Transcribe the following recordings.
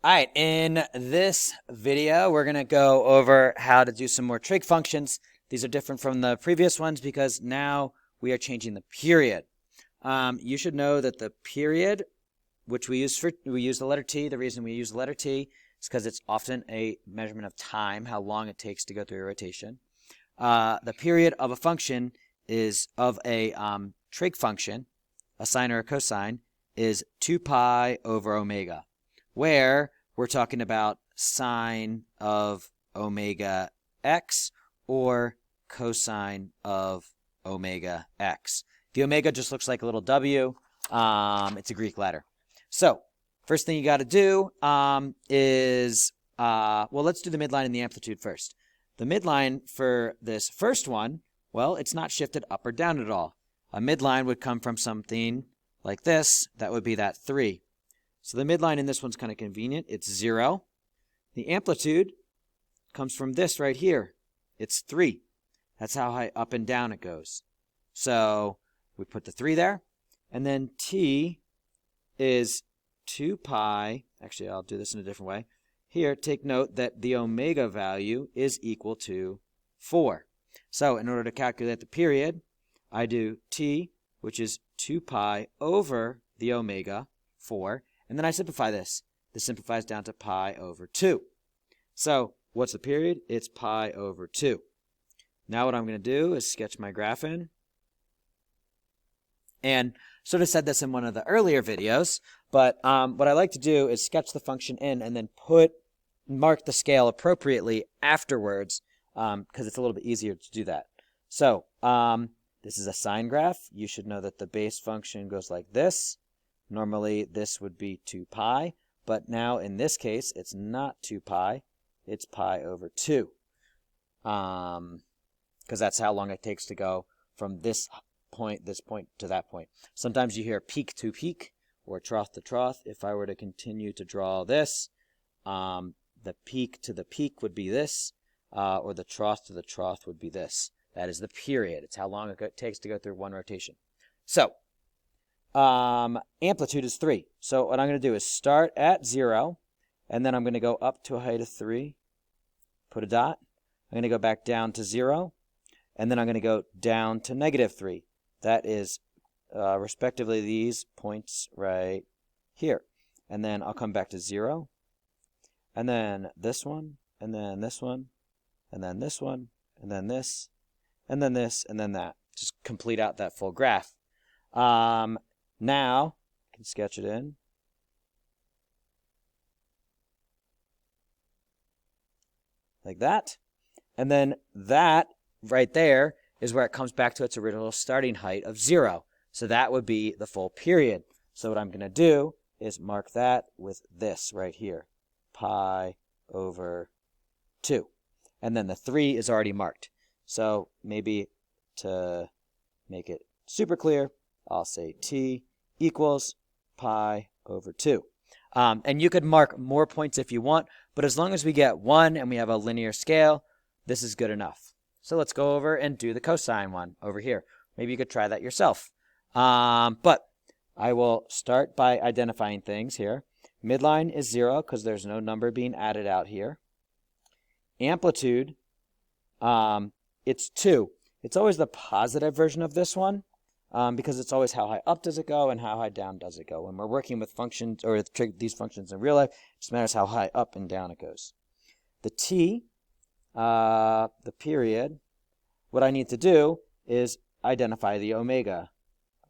All right, in this video, we're going to go over how to do some more trig functions. These are different from the previous ones because now we are changing the period. You should know that the period, which we use the letter t. The reason we use the letter t is because it's often a measurement of time, how long it takes to go through a rotation. The period of a function is of a trig function, a sine or a cosine, is 2 pi over omega, where we're talking about sine of omega x or cosine of omega x. The omega just looks like a little w. It's a Greek letter. So first thing you got to do is, well, let's do the midline and the amplitude first. The midline for this first one, well, it's not shifted up or down at all. A midline would come from something like this. That would be that 3. So the midline in this one's kind of convenient. It's 0. The amplitude comes from this right here. It's 3. That's how high up and down it goes. So we put the 3 there. And then t is 2 pi. Actually, I'll do this in a different way. Here, take note that the omega value is equal to 4. So in order to calculate the period, I do t, which is 2 pi over the omega, 4. And then I simplify this. This simplifies down to pi over 2. So what's the period? It's pi over 2. Now what I'm going to do is sketch my graph in. And sort of said this in one of the earlier videos, but what I like to do is sketch the function in and then mark the scale appropriately afterwards because it's a little bit easier to do that. So this is a sine graph. You should know that the base function goes like this. Normally this would be 2 pi, but now in this case it's not 2 pi, it's pi over 2. Because that's how long it takes to go from this point to that point. Sometimes you hear peak to peak or trough to trough. If I were to continue to draw this, the peak to the peak would be this, or the trough to the trough would be this. That is the period. It's how long it takes to go through one rotation. So amplitude is 3. So what I'm going to do is start at 0, and then I'm going to go up to a height of 3, put a dot. I'm going to go back down to 0, and then I'm going to go down to -3. That is respectively these points right here. And then I'll come back to 0, and then this one, and then this one, and then this one, and then this, and then this, and then that. Just complete out that full graph. Now, I can sketch it in. Like that. And then that right there is where it comes back to its original starting height of 0. So that would be the full period. So what I'm going to do is mark that with this right here. Pi over 2. And then the 3 is already marked. So maybe to make it super clear, I'll say t equals pi over 2. And you could mark more points if you want, but as long as we get 1 and we have a linear scale, this is good enough. So let's go over and do the cosine one over here. Maybe you could try that yourself. But I will start by identifying things here. Midline is 0 because there's no number being added out here. Amplitude, it's 2. It's always the positive version of this one because it's always how high up does it go and how high down does it go. When we're working with functions or these functions in real life, it just matters how high up and down it goes. The t, the period, what I need to do is identify the omega.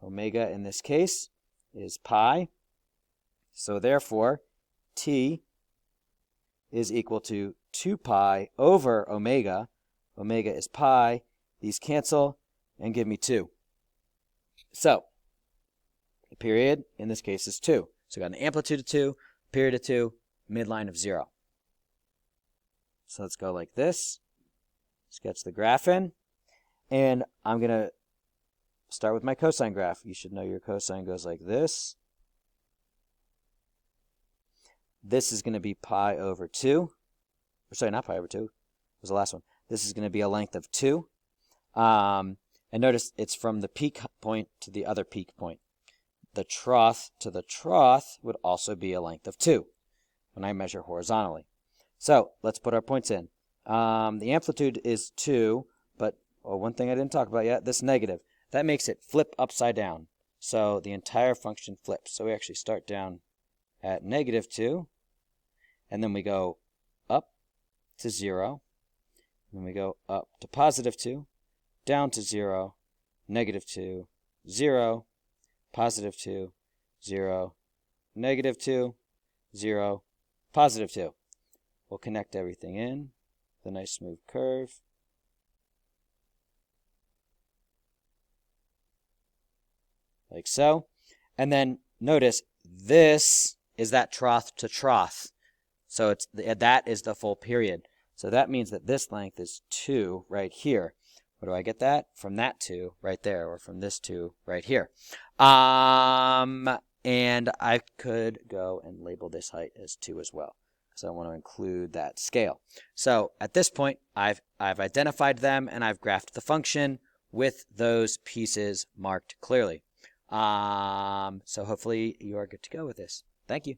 Omega in this case is pi. So therefore, t is equal to 2 pi over omega. Omega is pi. These cancel and give me 2. So the period in this case is 2. So I got an amplitude of 2, period of 2, midline of 0. So let's go like this. Sketch the graph in. And I'm going to start with my cosine graph. You should know your cosine goes like this. This is going to be pi over 2. Or sorry, not pi over 2. It was the last one. This is going to be a length of 2. And notice it's from the peak point to the other peak point. The trough to the trough would also be a length of 2. when I measure horizontally. So let's put our points in. The amplitude is 2, but one thing I didn't talk about yet, this negative. That makes it flip upside down. So the entire function flips. So we actually start down at -2, and then we go up to 0, and then we go up to +2, down to 0, -2, 0, +2, 0, -2, 0, +2. We'll connect everything in with a nice smooth curve. Like so. And then notice this is that trough to trough. So that is the full period. So that means that this length is 2 right here. Where do I get that? From that 2 right there, or from this 2 right here. And I could go and label this height as 2 as well, because I want to include that scale. So at this point, I've identified them, and I've graphed the function with those pieces marked clearly. So hopefully you are good to go with this. Thank you.